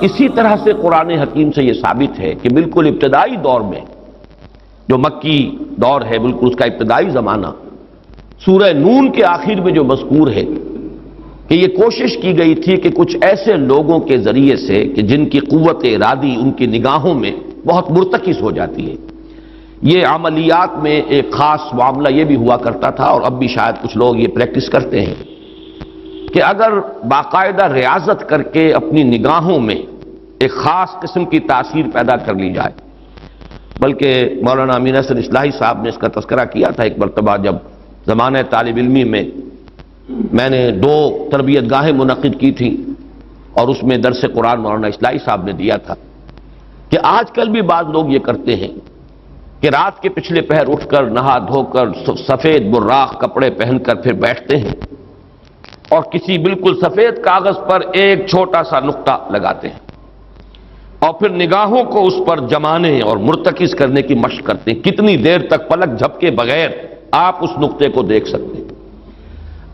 اسی طرح سے قرآن حکیم سے یہ ثابت ہے کہ بالکل ابتدائی دور میں جو مکی دور ہے، بالکل اس کا ابتدائی زمانہ، سورہ نون کے آخر میں جو مذکور ہے کہ یہ کوشش کی گئی تھی کہ کچھ ایسے لوگوں کے ذریعے سے کہ جن کی قوت ارادی ان کی نگاہوں میں بہت مرتکز ہو جاتی ہے، یہ عملیات میں ایک خاص معاملہ یہ بھی ہوا کرتا تھا، اور اب بھی شاید کچھ لوگ یہ پریکٹس کرتے ہیں کہ اگر باقاعدہ ریاضت کر کے اپنی نگاہوں میں ایک خاص قسم کی تاثیر پیدا کر لی جائے، بلکہ مولانا امین احسن اصلاحی صاحب نے اس کا تذکرہ کیا تھا ایک مرتبہ جب زمانہ طالب علمی میں نے 2 تربیت گاہیں منعقد کی تھیں، اور اس میں درس قرآن مولانا اصلاحی صاحب نے دیا تھا کہ آج کل بھی بعض لوگ یہ کرتے ہیں کہ رات کے پچھلے پہر اٹھ کر نہا دھو کر سفید براق کپڑے پہن کر پھر بیٹھتے ہیں اور کسی بالکل سفید کاغذ پر ایک چھوٹا سا نقطہ لگاتے ہیں اور پھر نگاہوں کو اس پر جمانے اور مرتکز کرنے کی مشق کرتے ہیں۔ کتنی دیر تک پلک جھپکے بغیر آپ اس نقطے کو دیکھ سکتے ہیں۔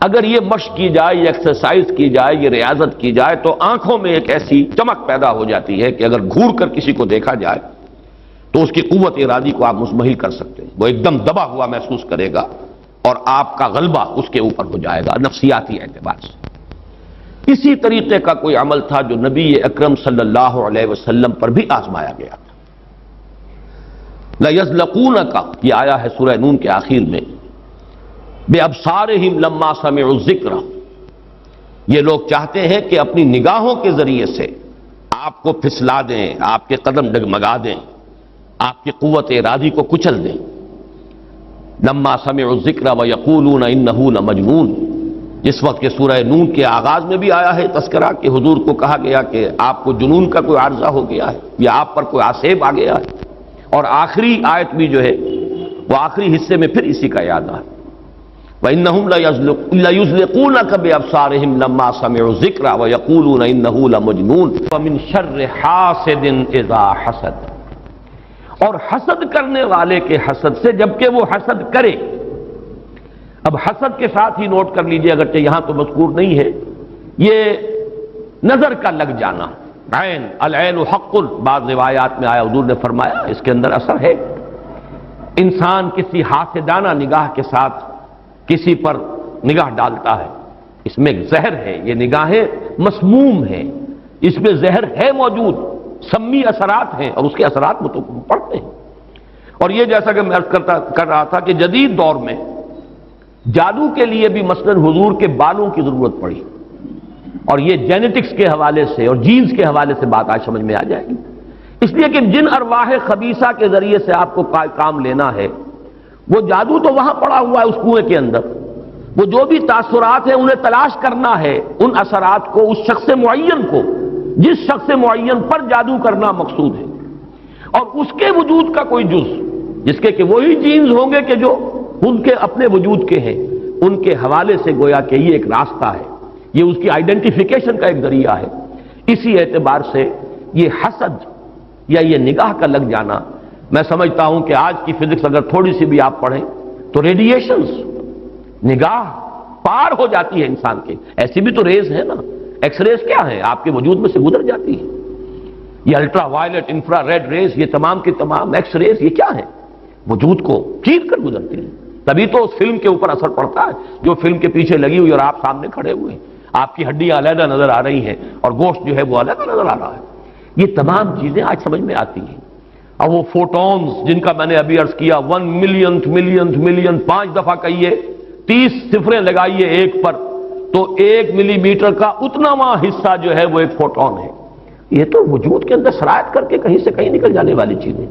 اگر یہ مشق کی جائے، یہ ایکسرسائز کی جائے، یہ ریاضت کی جائے تو آنکھوں میں ایک ایسی چمک پیدا ہو جاتی ہے کہ اگر گھور کر کسی کو دیکھا جائے تو اس کی قوت ارادی کو آپ مزمحل کر سکتے ہیں، وہ ایک دم دبا ہوا محسوس کرے گا اور آپ کا غلبہ اس کے اوپر ہو جائے گا نفسیاتی اعتبار سے۔ اسی طریقے کا کوئی عمل تھا جو نبی اکرم صلی اللہ علیہ وسلم پر بھی آزمایا گیا تھا۔ لَيَزْلَقُونَكَ یہ آیا ہے سورہ نون کے آخر میں، بِأَبْصَارِهِمْ لَمَّا سَمِعُوا الذِّكْرَ، یہ لوگ چاہتے ہیں کہ اپنی نگاہوں کے ذریعے سے آپ کو پھسلا دیں، آپ کے قدم ڈگمگا دیں، آپ کی قوت ارادی کو کچل دیں۔ لما سمعوا الذکر ویقولون انہ لمجنون، جس وقت کہ سورہ نون کے آغاز میں بھی آیا ہے تذکرہ کہ حضور کو کہا گیا کہ آپ کو جنون کا کوئی عارضہ ہو گیا ہے یا آپ پر کوئی آسیب آ گیا ہے، اور آخری آیت بھی جو ہے وہ آخری حصے میں پھر اسی کا یاد آیا، وَإِنَّهُمْ لَيُزْلِقُونَكَ بِأَبْصَارِهِمْ لَمَّا سَمِعُوا الذِّكْرَ وَيَقُولُونَ إِنَّهُ لَمَجْنُونٌ وَمِن شَرِّ حَاسِدٍ إِذَا حَسَدَ، اور حسد کرنے والے کے حسد سے جبکہ وہ حسد کرے۔ اب حسد کے ساتھ ہی نوٹ کر لیجئے، اگرچہ یہاں تو مذکور نہیں ہے، یہ نظر کا لگ جانا، عین العین حق، بعض روایات میں آیا حضور نے فرمایا اس کے اندر اثر ہے۔ انسان کسی حاسدانہ نگاہ کے ساتھ کسی پر نگاہ ڈالتا ہے، اس میں ایک زہر ہے، یہ نگاہیں مسموم ہیں، اس میں زہر ہے موجود، سمی اثرات ہیں اور اس کے اثرات تو پڑتے ہیں۔ اور یہ جیسا کہ میں عرض کر رہا تھا کہ جدید دور میں جادو کے لیے بھی مثلا حضور کے بالوں کی ضرورت پڑی، اور یہ جینیٹکس کے حوالے سے اور جینز کے حوالے سے بات آج سمجھ میں آ جائے گی، اس لیے کہ جن ارواح خبیثہ کے ذریعے سے آپ کو کام لینا ہے، وہ جادو تو وہاں پڑا ہوا ہے اس کنویں کے اندر، وہ جو بھی تاثرات ہیں انہیں تلاش کرنا ہے، ان اثرات کو اس شخص معین کو، جس شخص معین پر جادو کرنا مقصود ہے، اور اس کے وجود کا کوئی جز جس کے کہ وہی جینز ہوں گے کہ جو ان کے اپنے وجود کے ہیں، ان کے حوالے سے گویا کہ یہ ایک راستہ ہے، یہ اس کی آئیڈینٹیفیکیشن کا ایک ذریعہ ہے۔ اسی اعتبار سے یہ حسد یا یہ نگاہ کا لگ جانا، میں سمجھتا ہوں کہ آج کی فزکس اگر تھوڑی سی بھی آپ پڑھیں تو ریڈیشنز نگاہ پار ہو جاتی ہے انسان کے، ایسی بھی تو ریز ہے نا، ایکس ریز کیا ہے، آپ کے وجود میں سے گزر جاتی ہے، یہ ultraviolet infrared rays, یہ تمام کی تمام ایکس ریز، یہ کیا ہے، وجود کو چیر کر گزرتی ہے، تبھی تو اس فلم کے اوپر اثر پڑتا ہے جو فلم کے پیچھے لگی ہوئی اور آپ سامنے کھڑے ہوئے ہیں، آپ کی ہڈیاں علیحدہ نظر آ رہی ہیں اور گوشت جو ہے وہ علیحدہ نظر آ رہا ہے، یہ تمام چیزیں آج سمجھ میں آتی ہیں۔ اور وہ فوٹونز جن کا میں نے ابھی عرض کیا 1 ملین 5 دفعہ کہیے، 30 صفریں لگائیے ایک پر تو 1 ملی میٹر کا اتناواں حصہ جو ہے وہ ایک فوٹون ہے، یہ تو وجود کے اندر سرایت کر کے کہیں سے کہیں نکل جانے والی چیزیں۔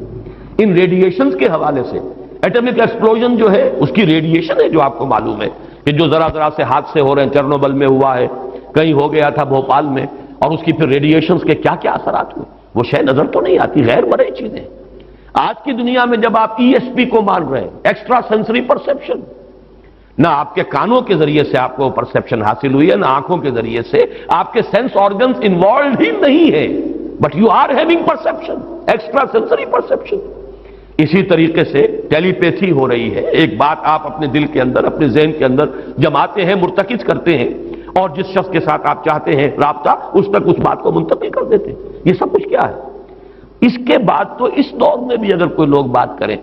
ان ریڈیشنز کے حوالے سے ایٹمک ایکسپلوژن جو ہے اس کی ریڈیشن ہے جو آپ کو معلوم ہے کہ جو ذرا ذرا سے حادثے ہو رہے ہیں، چرنوبل میں ہوا ہے، کہیں ہو گیا تھا بھوپال میں، اور اس کی پھر ریڈیشنز کے کیا کیا اثرات ہوئے، وہ شے نظر تو نہیں آتی، غیر مرئی چیزیں۔ آج کی دنیا میں جب آپ ESP کو مان رہے ہیں، ایکسٹرا سینسری پرسیپشن، نہ آپ کے کانوں کے ذریعے سے آپ کو پرسیپشن حاصل ہوئی ہے، نہ آنکھوں کے ذریعے سے، آپ کے سینس آرگنز انوالوڈ ہی نہیں ہے، but you are having perception, extra sensory perception. اسی طریقے سے ٹیلی پیتھی ہو رہی ہے، ایک بات آپ اپنے دل کے اندر، اپنے ذہن کے اندر جماتے ہیں، مرتکز کرتے ہیں، اور جس شخص کے ساتھ آپ چاہتے ہیں رابطہ اس تک اس بات کو منتقل کر دیتے ہیں۔ یہ سب کچھ کیا ہے؟ اس کے بعد تو اس دور میں بھی اگر کوئی لوگ بات کریں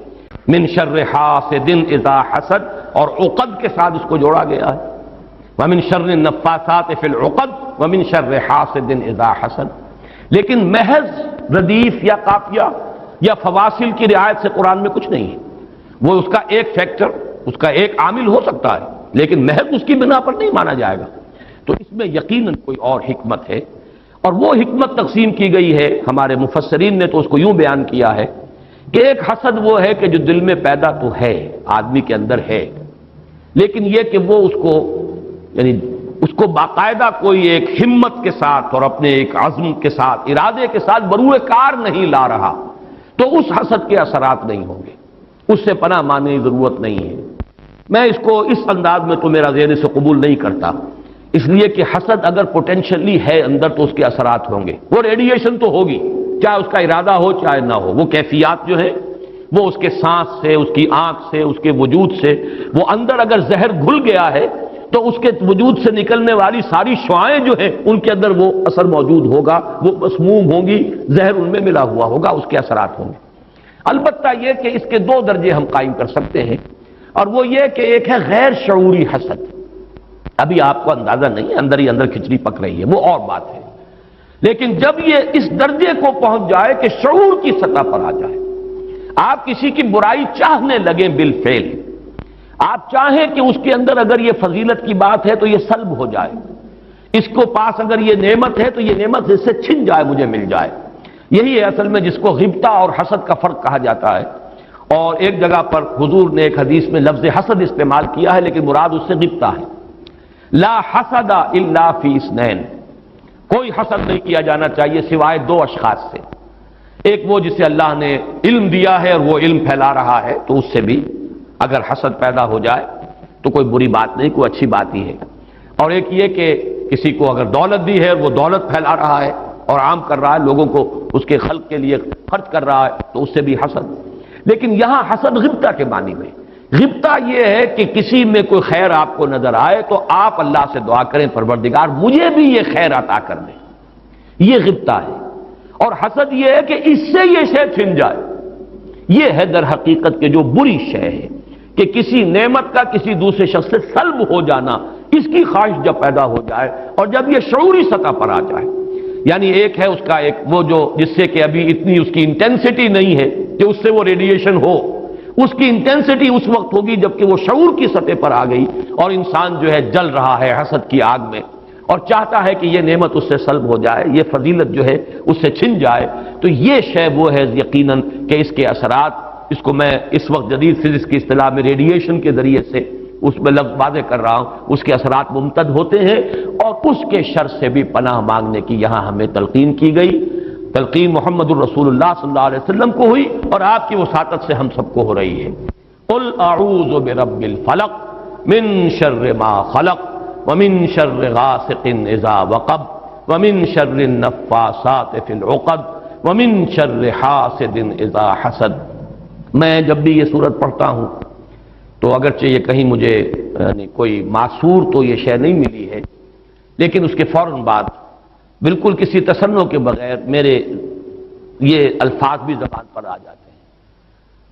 من شر حاسد اذا حسد، اور عقد کے ساتھ اس کو جوڑا گیا ہے، ومن شر النفاثات فی العقد ومن شر حاسد اذا حسد، لیکن محض ردیف یا قافیہ یا فواصل کی رعایت سے قرآن میں کچھ نہیں ہے۔ وہ اس کا ایک فیکٹر، اس کا ایک عامل ہو سکتا ہے، لیکن محض اس کی بنا پر نہیں مانا جائے گا۔ تو اس میں یقیناً کوئی اور حکمت ہے، اور وہ حکمت تقسیم کی گئی ہے۔ ہمارے مفسرین نے تو اس کو یوں بیان کیا ہے کہ ایک حسد وہ ہے کہ جو دل میں پیدا تو ہے، آدمی کے اندر ہے، لیکن یہ کہ وہ اس کو یعنی اس کو باقاعدہ کوئی ایک ہمت کے ساتھ اور اپنے ایک عزم کے ساتھ، ارادے کے ساتھ بروئے کار نہیں لا رہا، تو اس حسد کے اثرات نہیں ہوں گے، اس سے پناہ مانگنے کی ضرورت نہیں ہے۔ میں اس کو اس انداز میں تو میرا ذہن سے قبول نہیں کرتا، اس لیے کہ حسد اگر پوٹینشلی ہے اندر تو اس کے اثرات ہوں گے، وہ ریڈیشن تو ہوگی، چاہے اس کا ارادہ ہو چاہے نہ ہو، وہ کیفیات جو ہے وہ اس کے سانس سے، اس کی آنکھ سے، اس کے وجود سے، وہ اندر اگر زہر گھل گیا ہے تو اس کے وجود سے نکلنے والی ساری شعاعیں جو ہیں ان کے اندر وہ اثر موجود ہوگا، وہ مسموم ہوں گی، زہر ان میں ملا ہوا ہوگا، اس کے اثرات ہوں گے۔ البتہ یہ کہ اس کے دو درجے ہم قائم کر سکتے ہیں، اور وہ یہ کہ ایک ہے غیر شعوری حسد، ابھی آپ کو اندازہ نہیں ہے، اندر ہی اندر کھچڑی پک رہی ہے، وہ اور بات ہے، لیکن جب یہ اس درجے کو پہنچ جائے کہ شعور کی سطح پر آ جائے، آپ کسی کی برائی چاہنے لگیں بالفعل، آپ چاہیں کہ اس کے اندر اگر یہ فضیلت کی بات ہے تو یہ سلب ہو جائے، اس کو پاس اگر یہ نعمت ہے تو یہ نعمت اس سے چھن جائے، مجھے مل جائے، یہی ہے اصل میں جس کو غبطہ اور حسد کا فرق کہا جاتا ہے۔ اور ایک جگہ پر حضور نے ایک حدیث میں لفظ حسد استعمال کیا ہے، لیکن مراد اس سے غبطہ ہے۔ لا حسد الا فی اثنین، کوئی حسد نہیں کیا جانا چاہیے سوائے دو اشخاص سے، ایک وہ جسے اللہ نے علم دیا ہے اور وہ علم پھیلا رہا ہے تو اس سے بھی اگر حسد پیدا ہو جائے تو کوئی بری بات نہیں، کوئی اچھی بات ہی ہے، اور ایک یہ کہ کسی کو اگر دولت دی ہے اور وہ دولت پھیلا رہا ہے اور عام کر رہا ہے، لوگوں کو اس کے خلق کے لیے خرچ کر رہا ہے تو اس سے بھی حسد۔ لیکن یہاں حسد غبطہ کے معنی میں، غبطہ یہ ہے کہ کسی میں کوئی خیر آپ کو نظر آئے تو آپ اللہ سے دعا کریں پروردگار مجھے بھی یہ خیر عطا کر دے، یہ غبطہ ہے۔ اور حسد یہ ہے کہ اس سے یہ شے چھن جائے، یہ ہے در حقیقت کہ جو بری شے ہے کہ کسی نعمت کا کسی دوسرے شخص سے سلب ہو جانا، اس کی خواہش جب پیدا ہو جائے اور جب یہ شعوری سطح پر آ جائے، یعنی ایک ہے اس کا ایک وہ جو جس سے کہ ابھی اتنی اس کی انٹینسٹی نہیں ہے کہ اس سے وہ ریڈیشن ہو، اس کی انٹینسٹی اس وقت ہوگی جبکہ وہ شعور کی سطح پر آ گئی اور انسان جو ہے جل رہا ہے حسد کی آگ میں اور چاہتا ہے کہ یہ نعمت اس سے سلب ہو جائے، یہ فضیلت جو ہے اس سے چھن جائے، تو یہ شے وہ ہے یقیناً کہ اس کے اثرات، اس کو میں اس وقت جدید فزکس کی اصطلاح میں ریڈیشن کے ذریعے سے اس میں لفظ واضح کر رہا ہوں، اس کے اثرات ممتد ہوتے ہیں، اور اس کے شر سے بھی پناہ مانگنے کی یہاں ہمیں تلقین کی گئی۔ تلقین محمد الرسول اللہ صلی اللہ علیہ وسلم کو ہوئی اور آپ کی وساطت سے ہم سب کو ہو رہی ہے۔ قل اعوذ برب الفلق من شر ما خلق ومن شر غاسق اذا وقب ومن شر النفاثات فی العقد ومن شر حاسد اذا حسد۔ میں جب بھی یہ سورت پڑھتا ہوں تو اگرچہ یہ کہیں مجھے یعنی کوئی معصور تو یہ شے نہیں ملی ہے، لیکن اس کے فوراً بعد بالکل کسی تصنع کے بغیر میرے یہ الفاظ بھی زبان پر آ جاتے ہیں۔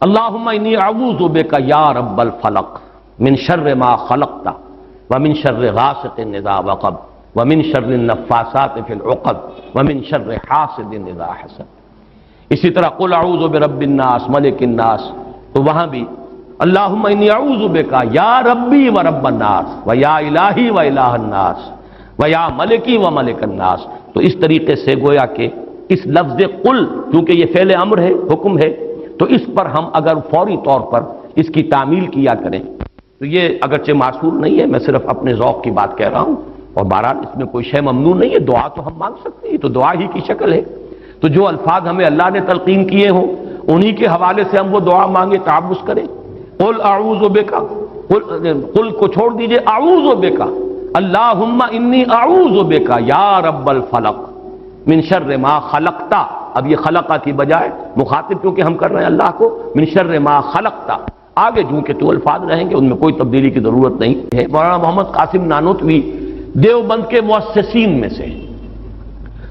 اللہم انی اعوذ بک یا رب الفلق من شر ما خلقت ومن شر غاسق اذا وقب ومن شر النفاثات فی العقد ومن شر حاسد اذا حسد۔ اسی طرح قل اعوذ برب الناس ملک الناس، تو وہاں بھی اللہم انی اعوذ بک یا ربی و رب الناس و یا الہی و الہ الناس و یا ملکی و ملک الناس۔ تو اس طریقے سے گویا کہ اس لفظ قل کیونکہ یہ فعل امر ہے، حکم ہے، تو اس پر ہم اگر فوری طور پر اس کی تعمیل کیا کریں تو یہ اگرچہ معصور نہیں ہے، میں صرف اپنے ذوق کی بات کہہ رہا ہوں، اور بہرحال اس میں کوئی شے ممنوع نہیں ہے، دعا تو ہم مانگ سکتے ہیں، تو دعا ہی کی شکل ہے، تو جو الفاظ ہمیں اللہ نے تلقین کیے ہوں انہی کے حوالے سے ہم وہ دعا مانگے، تعوذ کریں۔ قل اعوذ بک، قل کو چھوڑ دیجئے، اعوذ بک، اللہم انی اعوذ بک یا رب الفلق من شر ما خلقتا، اب یہ خلقہ کی بجائے مخاطب کیونکہ ہم کر رہے ہیں اللہ کو، من شر ما خلقتا، آگے جو کہ تو الفاظ رہیں گے ان میں کوئی تبدیلی کی ضرورت نہیں ہے۔ مولانا محمد قاسم نانوتوی دیوبند کے مؤسسین میں سے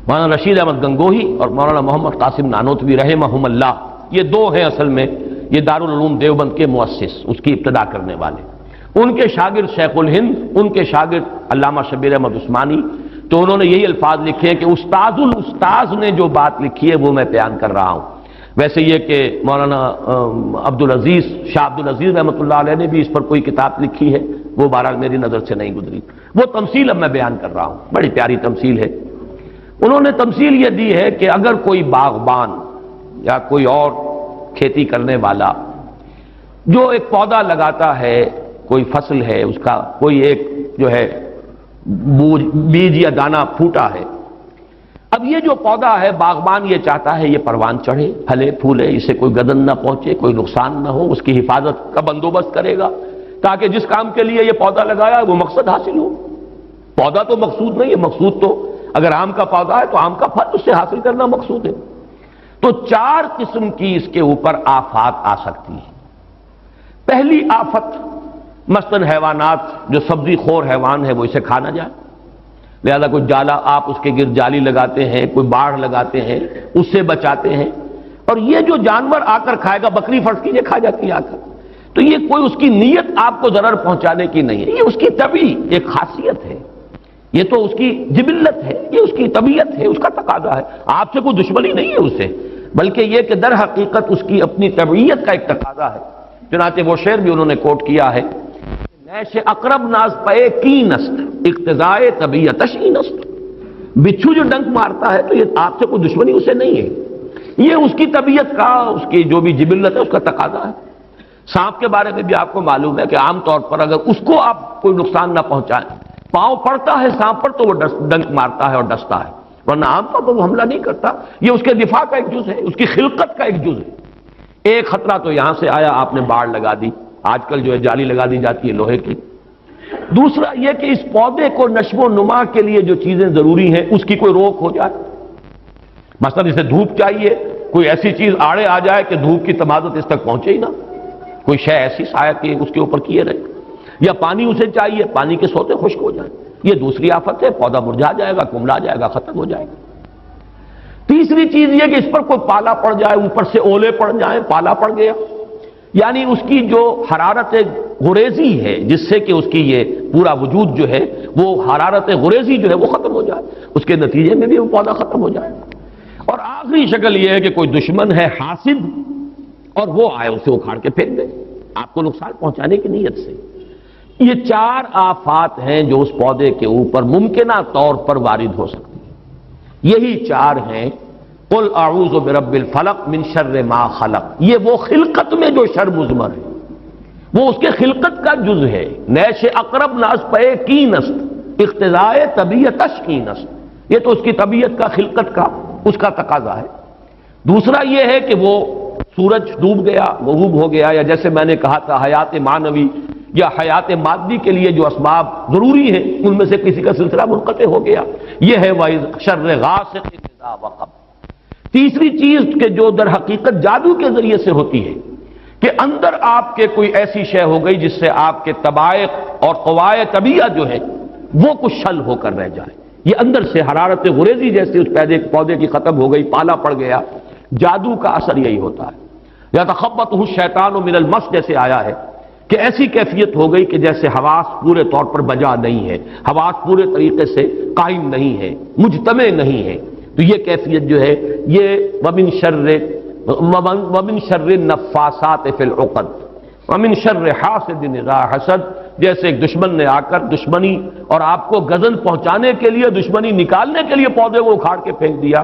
مولانا رشید احمد گنگوہی اور مولانا محمد قاسم نانوتوی رحمہم اللہ، یہ دو ہیں اصل میں یہ دارالعلوم دیوبند کے مؤسس، اس کی ابتدا کرنے والے۔ ان کے شاگرد شیخ الہند، ان کے شاگرد علامہ شبیر احمد عثمانی، تو انہوں نے یہی الفاظ لکھے ہیں کہ استاذ الاستاذ نے جو بات لکھی ہے وہ میں بیان کر رہا ہوں۔ ویسے یہ کہ مولانا عبدالعزیز شاہ عبدالعزیز رحمۃ اللہ علیہ نے بھی اس پر کوئی کتاب لکھی ہے، وہ بہرحال میری نظر سے نہیں گزری، وہ تمثیل اب میں بیان کر رہا ہوں، بڑی پیاری تمثیل ہے۔ انہوں نے تمثیل یہ دی ہے کہ اگر کوئی باغبان یا کوئی اور کھیتی کرنے والا جو ایک پودا لگاتا ہے، کوئی فصل ہے اس کا، کوئی ایک جو ہے بیج یا دانہ پھوٹا ہے، اب یہ جو پودا ہے باغبان یہ چاہتا ہے یہ پروان چڑھے، پھلے پھولے، اسے کوئی گدن نہ پہنچے، کوئی نقصان نہ ہو، اس کی حفاظت کا بندوبست کرے گا تاکہ جس کام کے لیے یہ پودا لگایا وہ مقصد حاصل ہو۔ پودا تو مقصود نہیں ہے، مقصود تو اگر آم کا پودا ہے تو آم کا پھل اس سے حاصل کرنا مقصود ہے۔ تو چار قسم کی اس کے اوپر آفات آ سکتی ہیں۔ پہلی آفت مثلاً حیوانات، جو سبزی خور حیوان ہے وہ اسے کھا نہ جائے، لہذا کوئی جالا آپ اس کے گرد جالی لگاتے ہیں، کوئی باڑ لگاتے ہیں، اس سے بچاتے ہیں، اور یہ جو جانور آ کر کھائے گا، بکری فرض کیجیے کھا جاتی ہے آ کر، تو یہ کوئی اس کی نیت آپ کو ضرر پہنچانے کی نہیں ہے، یہ اس کی طبعی ایک خاصیت ہے، یہ تو اس کی جبلت ہے، یہ اس کی طبیعت ہے، اس کا تقاضا ہے، آپ سے کوئی دشمنی نہیں ہے اسے، بلکہ یہ کہ در حقیقت اس کی اپنی طبیعت کا ایک تقاضا ہے۔ چنانچہ وہ شعر بھی انہوں نے کوٹ کیا ہے، نیش اقرب ناز پے کی نست اقتضائے طبیعتش اینست، بچھو جو ڈنک مارتا ہے تو یہ آپ سے کوئی دشمنی اسے نہیں ہے، یہ اس کی طبیعت کا، اس کی جو بھی جبلت ہے اس کا تقاضا ہے۔ سانپ کے بارے میں بھی آپ کو معلوم ہے کہ عام طور پر اگر اس کو آپ کوئی نقصان نہ پہنچائیں، پاؤں پڑتا ہے سانپ پر تو وہ ڈنک مارتا ہے اور ڈستا ہے، ورنہ عام طور پر وہ حملہ نہیں کرتا، یہ اس کے دفاع کا ایک جز ہے، اس کی خلقت کا ایک جز ہے۔ ایک خطرہ تو یہاں سے آیا، آپ نے باڑ لگا دی، آج کل جو ہے جالی لگا دی جاتی ہے لوہے کی۔ دوسرا یہ کہ اس پودے کو نشو و نما کے لیے جو چیزیں ضروری ہیں اس کی کوئی روک ہو جائے، مثلا اسے دھوپ چاہیے، کوئی ایسی چیز آڑے آ جائے کہ دھوپ کی تمازت اس تک پہنچے ہی نہ، کوئی شے ایسی سایہ کہ اس کے اوپر کیے رہے، یا پانی اسے چاہیے، پانی کے سوتے خشک ہو جائیں، یہ دوسری آفت ہے، پودا مرجھا جائے گا، کملا جائے گا، ختم ہو جائے گا۔ تیسری چیز یہ کہ اس پر کوئی پالا پڑ جائے، اوپر سے اولے پڑ جائیں، پالا پڑ گیا، یعنی اس کی جو حرارت غریزی ہے جس سے کہ اس کی یہ پورا وجود جو ہے وہ حرارت غریزی جو ہے وہ ختم ہو جائے، اس کے نتیجے میں بھی وہ پودا ختم ہو جائے۔ اور آخری شکل یہ ہے کہ کوئی دشمن ہے حاسد اور وہ آئے اسے اکھاڑ کے پھینک دے آپ کو نقصان پہنچانے کی نیت سے۔ یہ چار آفات ہیں جو اس پودے کے اوپر ممکنہ طور پر وارد ہو سکتی ہیں، یہی چار ہیں۔ قل اعوذ برب الفلق من شر ما خلق، یہ وہ خلقت میں جو شر مضمر ہے، وہ اس کے خلقت کا جز ہے۔ نیش اقرب ناز پے کی نست اقتضائے طبیعتش کی نست، یہ تو اس کی طبیعت کا، خلقت کا، اس کا تقاضا ہے۔ دوسرا یہ ہے کہ وہ سورج ڈوب گیا، غروب ہو گیا، یا جیسے میں نے کہا تھا حیات معنوی یا حیات مادی کے لیے جو اسباب ضروری ہیں ان میں سے کسی کا سلسلہ منقطع ہو گیا، یہ ہے وَإِذْ شَرِّ غَاسِقٍ إِذَا وَقَبَ۔ تیسری چیز کہ جو در حقیقت جادو کے ذریعے سے ہوتی ہے کہ اندر آپ کے کوئی ایسی شے ہو گئی جس سے آپ کے طبائع اور قوائے طبیعت جو ہے وہ کچھ شل ہو کر رہ جائے، یہ اندر سے حرارت غریزی جیسے اس پودے کی ختم ہو گئی، پالا پڑ گیا۔ جادو کا اثر یہی ہوتا ہے، یا تخبطہ الشیطان من المس جیسے آیا ہے کہ ایسی کیفیت ہو گئی کہ جیسے حواس پورے طور پر بجا نہیں ہے، حواس پورے طریقے سے قائم نہیں ہے، مجتمع نہیں ہے، تو یہ کیفیت جو ہے یہ ومن شر النفاثات فی العقد ومن شر حاسد اذا حسد، جیسے ایک دشمن نے آ کر دشمنی اور آپ کو گزن پہنچانے کے لیے، دشمنی نکالنے کے لیے پودے کو اکھاڑ کے پھینک دیا،